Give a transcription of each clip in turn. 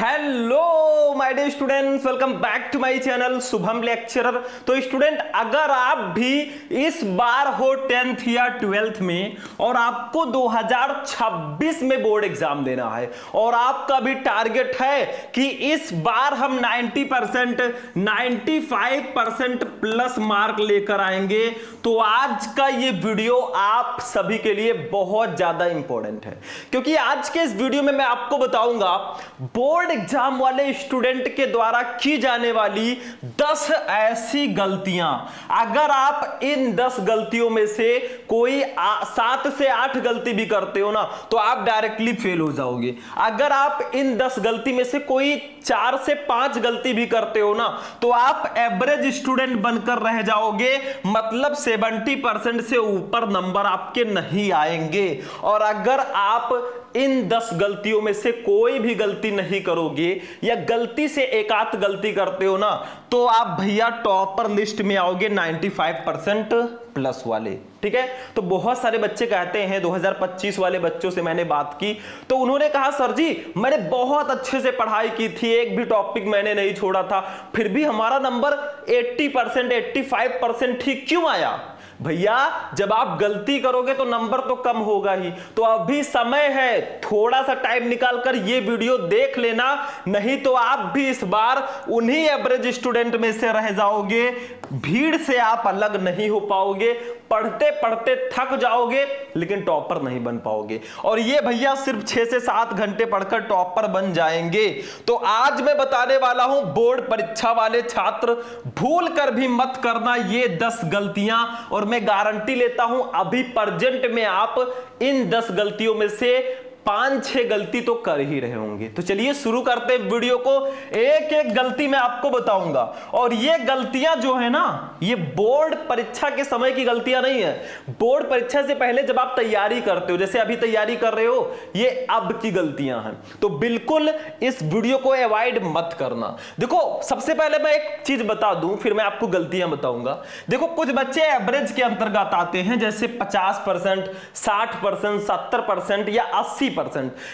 Hello my dear students, welcome back to my channel Shubham lecturer. तो student, अगर आप भी इस बार हो 10th या 12th में और आपको 2026 में बोर्ड एग्जाम देना है और आपका भी टारगेट है कि इस बार हम 90%, 95% प्लस मार्क लेकर आएंगे, तो आज का ये वीडियो आप सभी के लिए बहुत ज्यादा इंपॉर्टेंट है। क्योंकि आज के इस वीडियो में मैं आपको बताऊंगा बोर्ड एग्जाम वाले स्टूडेंट के द्वारा की जाने वाली 10 ऐसी गलतियां। अगर आप इन 10 गलतियों में से कोई 7 से 8 गलती भी करते हो ना, तो आप डायरेक्टली फेल हो जाओगे। अगर आप इन 10 गलती में से कोई 4 से 5 गलती भी करते हो ना, तो आप एवरेज स्टूडेंट बनकर रह जाओगे। मतलब 70% से ऊपर नंबर आपके नहीं आएंगे। और अगर आप इन 10 गलतियों में से कोई भी गलती नहीं करोगे या गलती से एक आध गलती करते हो ना, तो आप भैया टॉपर लिस्ट में आओगे 95% प्लस वाले। ठीक है, तो बहुत सारे बच्चे कहते हैं, 2025 वाले बच्चों से मैंने बात की तो उन्होंने कहा सर जी मैंने बहुत अच्छे से पढ़ाई की थी, एक भी टॉपिक मैंने नहीं छोड़ा था, फिर भी हमारा नंबर 80%, 85% ठीक क्यों आया? भैया जब आप गलती करोगे तो नंबर तो कम होगा ही। तो अभी समय है, थोड़ा सा टाइम निकालकर ये वीडियो देख लेना, नहीं तो आप भी इस बार उन्हीं एवरेज स्टूडेंट में से रह जाओगे। भीड़ से आप अलग नहीं हो पाओगे, पढ़ते पढ़ते थक जाओगे लेकिन टॉपर नहीं बन पाओगे। और ये भैया सिर्फ 6 से 7 घंटे पढ़कर टॉपर बन जाएंगे। तो आज मैं बताने वाला हूं बोर्ड परीक्षा वाले छात्र भूल कर भी मत करना ये 10 गलतियां। और मैं गारंटी लेता हूं अभी प्रेजेंट में आप इन 10 गलतियों में से 5-6 गलती तो कर ही रहे होंगे। तो चलिए शुरू करते हैं वीडियो को। एक एक गलती मैं आपको बताऊंगा और ये गलतियां जो है ना, ये बोर्ड परीक्षा के समय की गलतियां नहीं है। बोर्ड परीक्षा से पहले जब आप तैयारी करते हो, जैसे अभी तैयारी कर रहे हो, ये अब की गलतियां हैं। तो बिल्कुल इस वीडियो को अवॉइड मत करना। देखो सबसे पहले मैं एक चीज बता दूं, फिर मैं आपको गलतियां बताऊंगा। देखो कुछ बच्चे एवरेज के अंतर्गत आते हैं, जैसे 50%, 60%, 70% या 80%,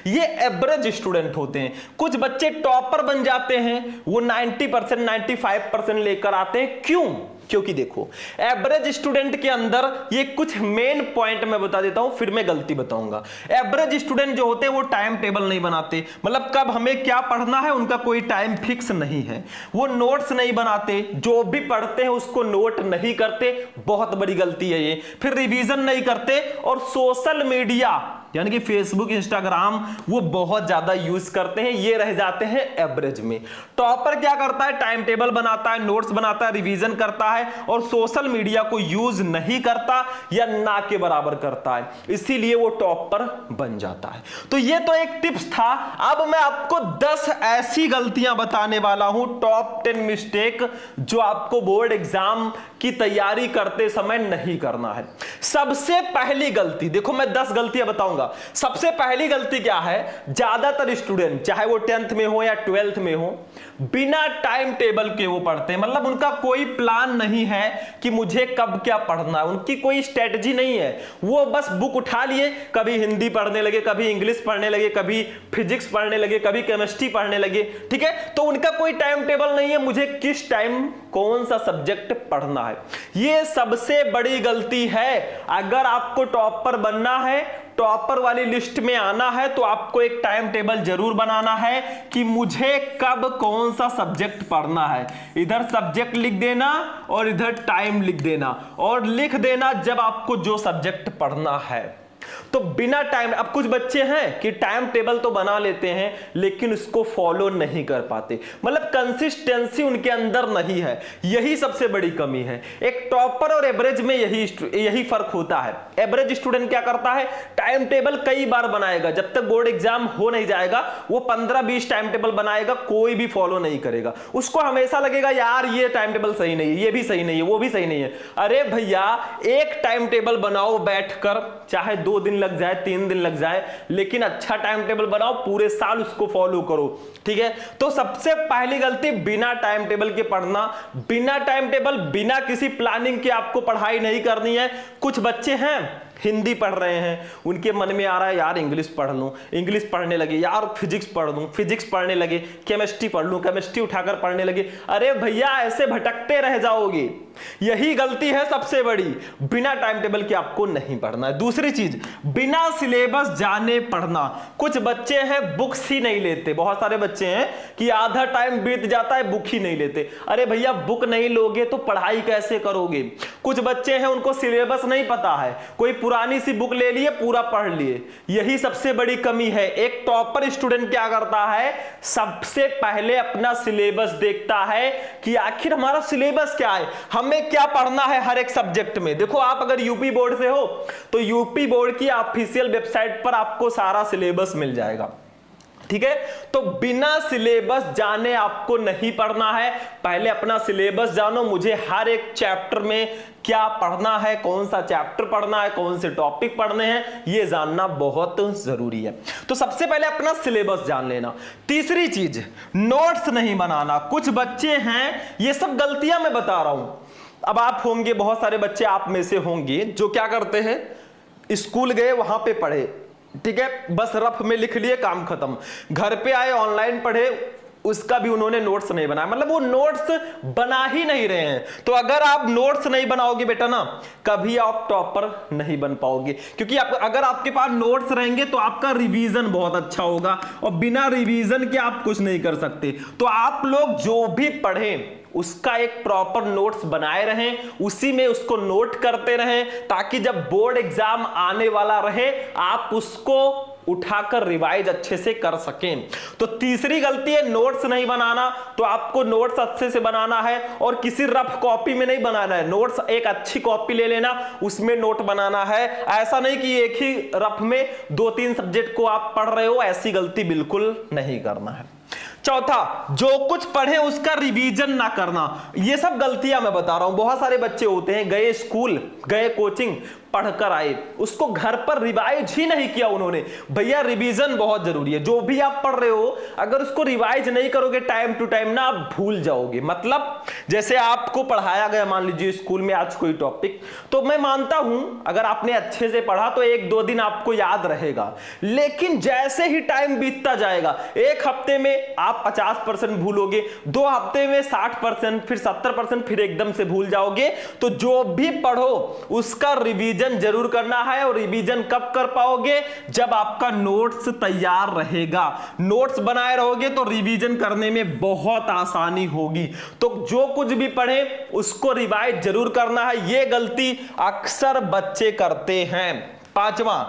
ये एवरेज स्टूडेंट होते हैं। कुछ बच्चे टॉपर बन जाते हैं, वो 90%, 95% लेकर आते हैं। क्यों? क्योंकि देखो एवरेज स्टूडेंट के अंदर ये कुछ मेन पॉइंट मैं बता देता हूं, फिर मैं गलती बताऊंगा। एवरेज स्टूडेंट जो होते हैं वो टाइम टेबल नहीं बनाते, मतलब कब हमें क्या पढ़ना है उनका कोई टाइम फिक्स नहीं है। वो नोट्स नहीं बनाते, जो भी पढ़ते हैं उसको नोट नहीं करते, बहुत बड़ी गलती है ये। फिर रिवीजन नहीं करते और सोशल मीडिया यानी कि फेसबुक, इंस्टाग्राम वो बहुत ज्यादा यूज करते हैं, ये रह जाते हैं एवरेज में। टॉपर क्या करता है? टाइम टेबल बनाता है, नोट्स बनाता है, रिवीजन करता है और सोशल मीडिया को यूज नहीं करता या ना के बराबर करता है, इसीलिए वो टॉपर बन जाता है। तो ये तो एक टिप्स था। अब मैं आपको 10 ऐसी गलतियां बताने वाला हूं, टॉप 10 मिस्टेक जो आपको बोर्ड एग्जाम की तैयारी करते समय नहीं करना है। सबसे पहली गलती, देखो मैं 10 गलतियां बताऊंगा। सबसे पहली गलती क्या है? ज्यादातर स्टूडेंट चाहे वो 10th में हो या 12th में हो, बिना टाइम टेबल के वो पढ़ते हैं। मतलब उनका कोई प्लान नहीं है कि मुझे कब क्या पढ़ना है, उनकी कोई स्ट्रेटजी नहीं है। वो बस बुक उठा लिए, कभी हिंदी पढ़ने लगे, कभी इंग्लिश पढ़ने लगे, कभी फिजिक्स पढ़ने लगे, कभी केमिस्ट्री पढ़ने लगे। ठीक है, तो उनका कोई टाइम टेबल नहीं है, मुझे किस टाइम कौन सा सब्जेक्ट पढ़ना है। ये सबसे बड़ी गलती है। अगर आपको टॉपर बनना है, टॉपर वाली लिस्ट में आना है, तो आपको एक टाइम टेबल जरूर बनाना है कि मुझे कब कौन सा सब्जेक्ट पढ़ना है। इधर सब्जेक्ट लिख देना और इधर टाइम लिख देना और लिख देना जब आपको जो सब्जेक्ट पढ़ना है। तो बिना टाइम, अब कुछ बच्चे हैं कि टाइम टेबल तो बना लेते हैं लेकिन उसको फॉलो नहीं कर पाते, मतलब कंसिस्टेंसी उनके अंदर नहीं है। यही सबसे बड़ी कमी है। एक टॉपर और एवरेज में यही फर्क होता है। एवरेज स्टूडेंट क्या करता है? टाइम टेबल कई बार बनाएगा, जब तक बोर्ड एग्जाम हो नहीं जाएगा वो 15-20 टाइम टेबल बनाएगा, कोई भी फॉलो नहीं करेगा। उसको हमेशा लगेगा यार ये टाइम टेबल सही नहीं है, ये भी सही नहीं है, वो भी सही नहीं है। अरे भैया एक टाइम टेबल बनाओ बैठकर, चाहे 2 दिन लग जाए, 3 दिन लग जाए, लेकिन अच्छा टाइम टेबल बनाओ, पूरे साल उसको फॉलो करो। ठीक है, तो सबसे पहली गलती बिना टाइम टेबल के पढ़ना। बिना टाइम टेबल, बिना किसी प्लानिंग के आपको पढ़ाई नहीं करनी है। कुछ बच्चे हैं हिंदी पढ़ रहे हैं, उनके मन में आ रहा है यार इंग्लिश पढ़ लूं, इंग्लिश पढ़ने लगे, यार फिजिक्स पढ़ लूं, फिजिक्स पढ़ने लगे, केमिस्ट्री पढ़ लूं, केमिस्ट्री उठाकर पढ़ने लगे। अरे भैया ऐसे भटकते रह जाओगे, यही गलती है सबसे बड़ी। बिना टाइम टेबल के आपको नहीं पढ़ना है। दूसरी चीज, बिना सिलेबस जाने पढ़ना। कुछ बच्चे हैं बुक्स ही नहीं लेते, बहुत सारे बच्चे हैं कि आधा टाइम बीत जाता है बुक ही नहीं लेते। अरे भैया बुक नहीं लोगे तो पढ़ाई कैसे करोगे? कुछ बच्चे हैं उनको सिलेबस नहीं पता है, कोई पुरानी सी बुक ले लिए पूरा पढ़ लिए, यही सबसे बड़ी कमी है। एक टॉपर स्टूडेंट क्या करता है, सबसे पहले अपना सिलेबस देखता है कि आखिर हमारा सिलेबस क्या है, हमें क्या पढ़ना है हर एक सब्जेक्ट में। देखो आप अगर यूपी बोर्ड से हो तो यूपी बोर्ड की ऑफिशियल वेबसाइट पर आपको सारा सिलेबस मिल जाएगा, ठीक है। तो बिना सिलेबस जाने आपको नहीं पढ़ना है। पहले अपना सिलेबस जानो, मुझे हर एक चैप्टर में क्या पढ़ना है, कौन सा चैप्टर पढ़ना है, कौन से टॉपिक पढ़ने हैं, यह जानना बहुत जरूरी है। तो सबसे पहले अपना सिलेबस जान लेना। तीसरी चीज, नोट्स नहीं बनाना। कुछ बच्चे हैं, ये सब गलतियां मैं बता रहा हूं, अब आप होंगे, बहुत सारे बच्चे आप में से होंगे जो क्या करते हैं, स्कूल गए वहां पे पढ़े, ठीक है, बस रफ में लिख लिए काम खत्म, घर पे आए ऑनलाइन पढ़े, उसका भी उन्होंने नोट्स नहीं बनाया, मतलब वो नोट्स बना ही नहीं रहे हैं। तो अगर आप नोट्स नहीं बनाओगे बेटा ना, कभी आप टॉपर नहीं बन पाओगे, क्योंकि अगर आपके पास नोट्स रहेंगे तो आपका रिवीजन बहुत अच्छा होगा, और बिना रिवीजन के आप कुछ नहीं कर सकते। तो आप लोग जो भी पढ़ें उसका एक प्रॉपर नोट्स बनाए रहें, उसी में उसको नोट करते रहें, ताकि जब बोर्ड एग्जाम आने वाला रहे आप उसको उठाकर रिवाइज अच्छे से कर सकें। तो तीसरी गलती है नोट्स नहीं बनाना। तो आपको नोट्स अच्छे से बनाना है और किसी रफ कॉपी में नहीं बनाना है। नोट्स एक अच्छी कॉपी ले लेना, उसमें नोट बनाना है। ऐसा नहीं कि एक ही रफ में 2-3 सब्जेक्ट को आप पढ़ रहे हो, ऐसी गलती बिल्कुल नहीं करना है। चौथा, जो कुछ पढ़े उसका रिवीजन ना करना। ये सब गलतियां मैं बता रहा हूं। बहुत सारे बच्चे होते हैं, गए स्कूल, गए कोचिंग, पढ़कर आए, उसको घर पर रिवाइज ही नहीं किया उन्होंने। भैया रिवीजन बहुत जरूरी है। जो भी आप पढ़ रहे हो अगर उसको रिवाइज नहीं करोगे टाइम टू टाइम ना, आप भूल जाओगे। मतलब जैसे आपको पढ़ाया गया, मान लीजिए स्कूल में आज कोई टॉपिक, तो मैं मानता हूं अगर आपने अच्छे से पढ़ा तो 1-2 दिन आपको याद रहेगा, लेकिन जैसे ही टाइम बीतता जाएगा, एक हफ्ते में आप 50% भूलोगे, 2 हफ्ते में 60%, फिर 70%, फिर एकदम से भूल जाओगे। तो जो भी पढ़ो उसका रिवीजन जरूर करना है। और रिवीजन कब कर पाओगे, जब आपका नोट्स तैयार रहेगा। नोट्स बनाए रहोगे तो रिवीजन करने में बहुत आसानी होगी। तो जो कुछ भी पढ़े उसको रिवाइज जरूर करना है। यह गलती अक्सर बच्चे करते हैं। पांचवा,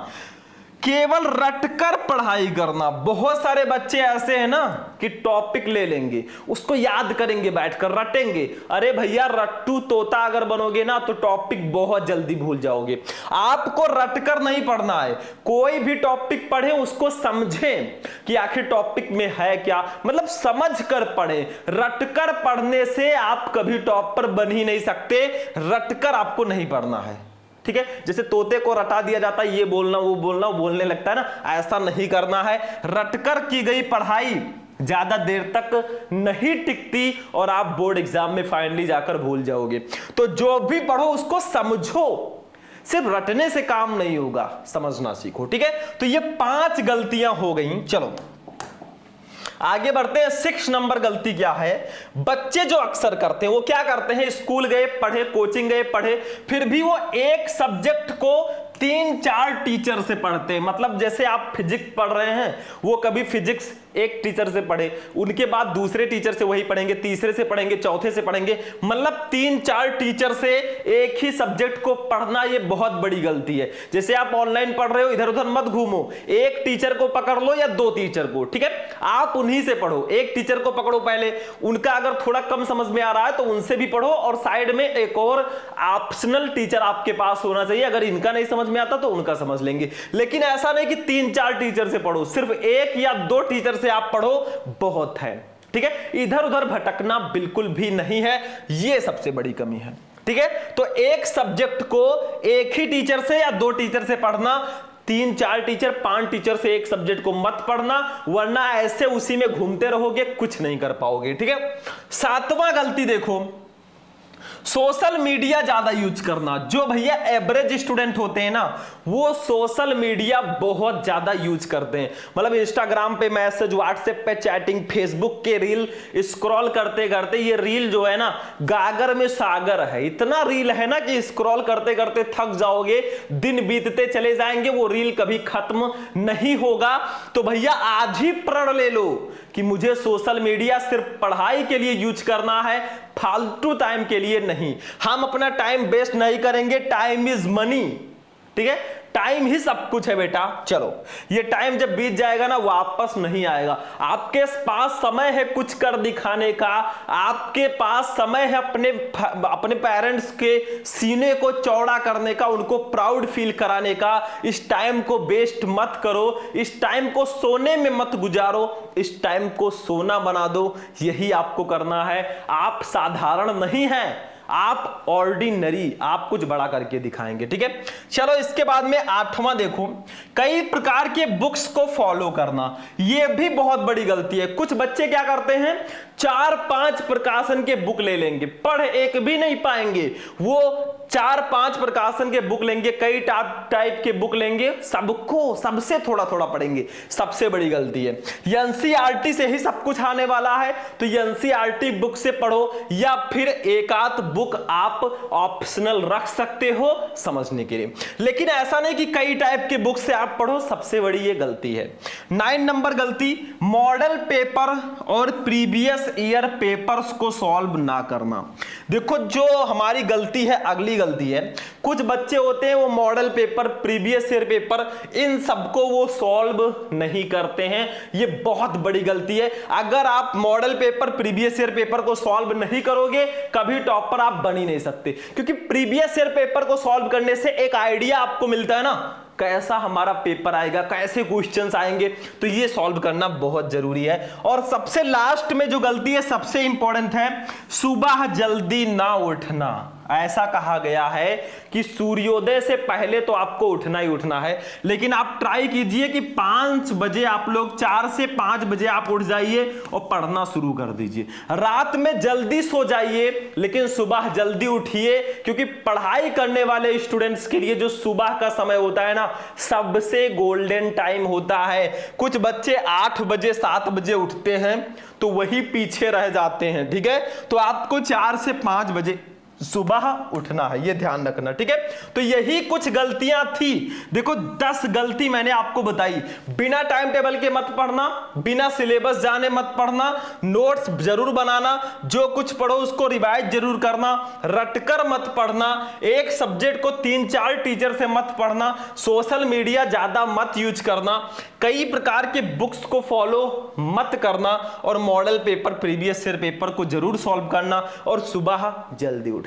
केवल रटकर पढ़ाई करना। बहुत सारे बच्चे ऐसे हैं ना कि टॉपिक ले लेंगे, उसको याद करेंगे, बैठकर रटेंगे। अरे भैया रट्टू तोता अगर बनोगे ना तो टॉपिक बहुत जल्दी भूल जाओगे। आपको रटकर नहीं पढ़ना है। कोई भी टॉपिक पढ़े उसको समझें कि आखिर टॉपिक में है क्या, मतलब समझ कर पढ़े। रटकर पढ़ने से आप कभी टॉपर बन ही नहीं सकते। रटकर आपको नहीं पढ़ना है, ठीक है। जैसे तोते को रटा दिया जाता है, ये बोलना वो बोलना, वो बोलने लगता है ना, ऐसा नहीं करना है। रटकर की गई पढ़ाई ज्यादा देर तक नहीं टिकती और आप बोर्ड एग्जाम में फाइनली जाकर भूल जाओगे। तो जो भी पढ़ो उसको समझो, सिर्फ रटने से काम नहीं होगा, समझना सीखो, ठीक है। तो ये 5 गलतियां हो गई। चलो आगे बढ़ते हैं। 6 नंबर गलती क्या है, बच्चे जो अक्सर करते हैं, वो क्या करते हैं, स्कूल गए पढ़े, कोचिंग गए पढ़े, फिर भी वो एक सब्जेक्ट को 3-4 टीचर से पढ़ते हैं। मतलब जैसे आप फिजिक्स पढ़ रहे हैं, वो कभी फिजिक्स एक टीचर से पढ़े, उनके बाद दूसरे टीचर से वही पढ़ेंगे, तीसरे से पढ़ेंगे, चौथे से पढ़ेंगे, मतलब 3-4 टीचर से एक ही सब्जेक्ट को पढ़ना, ये बहुत बड़ी गलती है। जैसे आप ऑनलाइन पढ़ रहे हो, इधर उधर मत घूमो, एक टीचर को पकड़ लो या 2 टीचर को, ठीक है, आप उन्हीं से पढ़ो। एक टीचर को पकड़ो पहले, उनका अगर थोड़ा कम समझ में आ रहा है तो उनसे भी पढ़ो, और साइड में एक और ऑप्शनल टीचर आपके पास होना चाहिए। अगर इनका नहीं समझ में आता तो उनका समझ लेंगे, लेकिन ऐसा नहीं कि 3-4 टीचर से पढ़ो, सिर्फ 1 या 2 टीचर से आप पढ़ो, बहुत है, ठीक है। इधर उधर भटकना बिल्कुल भी नहीं है, यह सबसे बड़ी कमी है, ठीक है। तो एक सब्जेक्ट को एक ही टीचर से या 2 टीचर से पढ़ना, 3-4 टीचर 5 टीचर से एक सब्जेक्ट को मत पढ़ना, वरना ऐसे उसी में घूमते रहोगे, कुछ नहीं कर पाओगे, ठीक है। 7वां गलती देखो, सोशल मीडिया ज्यादा यूज करना। जो भैया एवरेज स्टूडेंट होते हैं ना, वो सोशल मीडिया बहुत ज्यादा यूज करते हैं। मतलब इंस्टाग्राम पे मैसेज, व्हाट्सएप पे चैटिंग, फेसबुक के रील स्क्रॉल करते करते, ये रील जो है ना गागर में सागर है। इतना रील है ना कि स्क्रॉल करते करते थक जाओगे, दिन बीतते चले जाएंगे, वो रील कभी खत्म नहीं होगा। तो भैया आज ही प्रण ले लो कि मुझे सोशल मीडिया सिर्फ पढ़ाई के लिए यूज करना है, फालतू टाइम के लिए नहीं। हम अपना टाइम वेस्ट नहीं करेंगे। टाइम इज मनी, ठीक है, टाइम ही सब कुछ है बेटा। चलो, ये टाइम जब बीत जाएगा ना वापस नहीं आएगा। आपके पास समय है कुछ कर दिखाने का, आपके पास समय है अपने पेरेंट्स के सीने को चौड़ा करने का, उनको प्राउड फील कराने का। इस टाइम को वेस्ट मत करो, इस टाइम को सोने में मत गुजारो, इस टाइम को सोना बना दो। यही आपको करना है। आप साधारण नहीं हैं, आप ऑर्डिनरी, आप कुछ बड़ा करके दिखाएंगे, ठीक है। चलो, इसके बाद में 8वां देखो, कई प्रकार के बुक्स को फॉलो करना। यह भी बहुत बड़ी गलती है। कुछ बच्चे क्या करते हैं, 4-5 प्रकाशन के बुक ले लेंगे, पढ़ एक भी नहीं पाएंगे। वो 4-5 प्रकाशन के बुक लेंगे, कई टाइप के बुक लेंगे, सबको सबसे थोड़ा थोड़ा पढ़ेंगे। सबसे बड़ी गलती है। एनसीईआरटी से ही सब कुछ आने वाला है, तो एनसीईआरटी बुक से पढ़ो, या फिर एक आध बुक आप ऑप्शनल रख सकते हो समझने के लिए। लेकिन ऐसा नहीं कि कई टाइप के बुक से आप पढ़ो, सबसे बड़ी ये गलती है। 9 नंबर गलती, मॉडल पेपर और प्रीवियस ईयर पेपर्स को सॉल्व ना करना। देखो, जो हमारी गलती है, अगली गलती है, कुछ बच्चे होते हैं वो model paper, previous year paper, इन सबको वो सॉल्व नहीं करते हैं। ये बहुत बड़ी गलती है। अगर आप model paper, previous year paper को सॉल्व नहीं करोगे, कभी टॉपर आप बन ही नहीं सकते। क्योंकि प्रीवियस ईयर पेपर को सॉल्व करने से एक आइडिया आपको मिलता है ना, कैसा हमारा पेपर आएगा, कैसे क्वेश्चंस आएंगे, तो ये सॉल्व करना बहुत जरूरी है। और सबसे लास्ट में जो गलती है, सबसे इंपॉर्टेंट है, सुबह जल्दी ना उठना। ऐसा कहा गया है कि सूर्योदय से पहले तो आपको उठना ही उठना है, लेकिन आप ट्राई कीजिए कि 5 बजे आप लोग, 4 से 5 बजे आप उठ जाइए और पढ़ना शुरू कर दीजिए। रात में जल्दी सो जाइए, लेकिन सुबह जल्दी उठिए, क्योंकि पढ़ाई करने वाले स्टूडेंट्स के लिए जो सुबह का समय होता है ना, सबसे गोल्डन टाइम होता है। कुछ बच्चे 8 बजे 7 बजे उठते हैं, तो वही पीछे रह जाते हैं, ठीक है। तो आपको 4 से 5 बजे सुबह उठना है, ये ध्यान रखना, ठीक है। तो यही कुछ गलतियां थी। देखो, 10 गलती मैंने आपको बताई। बिना टाइम टेबल के मत पढ़ना, बिना सिलेबस जाने मत पढ़ना, नोट्स जरूर बनाना, जो कुछ पढ़ो उसको रिवाइज जरूर करना, रटकर मत पढ़ना, एक सब्जेक्ट को 3-4 टीचर से मत पढ़ना, सोशल मीडिया ज्यादा मत यूज करना, कई प्रकार के बुक्स को फॉलो मत करना, और model paper, previous year paper को जरूर सॉल्व करना, और सुबह जल्दी उठना।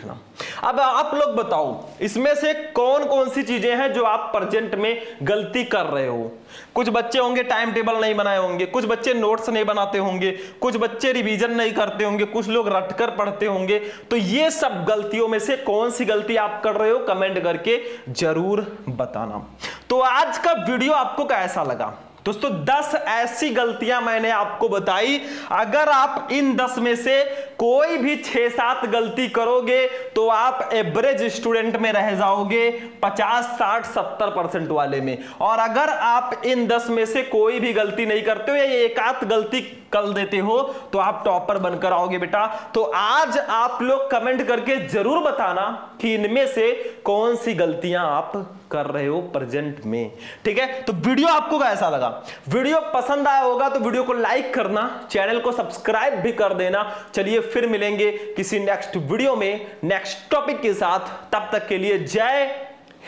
अब आप लोग बताओ, इसमें से कौन कौन सी चीजें हैं जो आप प्रेजेंट में गलती कर रहे हो। कुछ बच्चे होंगे टाइम टेबल नहीं बनाए होंगे, कुछ बच्चे नोट्स नहीं बनाते होंगे, कुछ बच्चे रिवीजन नहीं करते होंगे, कुछ लोग रटकर पढ़ते होंगे। तो ये सब गलतियों में से कौन सी गलती आप कर रहे हो, कमेंट करके जरूर बताना। तो आज का वीडियो आपको कैसा लगा दोस्तों? 10 ऐसी गलतियां मैंने आपको बताई। अगर आप इन 10 में से कोई भी 6-7 गलती करोगे तो आप एवरेज स्टूडेंट में रह जाओगे, 50, 60, 70% वाले में। और अगर आप इन 10 में से कोई भी गलती नहीं करते हो या एक आध गलती कर देते हो तो आप टॉपर बनकर आओगे बेटा। तो आज आप लोग कमेंट करके जरूर बताना कि इनमें से कौन सी गलतियां आप कर रहे हो प्रेजेंट में, ठीक है। तो वीडियो आपको कैसा लगा? वीडियो पसंद आया होगा तो वीडियो को लाइक करना, चैनल को सब्सक्राइब भी कर देना। चलिए फिर मिलेंगे किसी नेक्स्ट वीडियो में नेक्स्ट टॉपिक के साथ। तब तक के लिए जय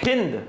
हिंद।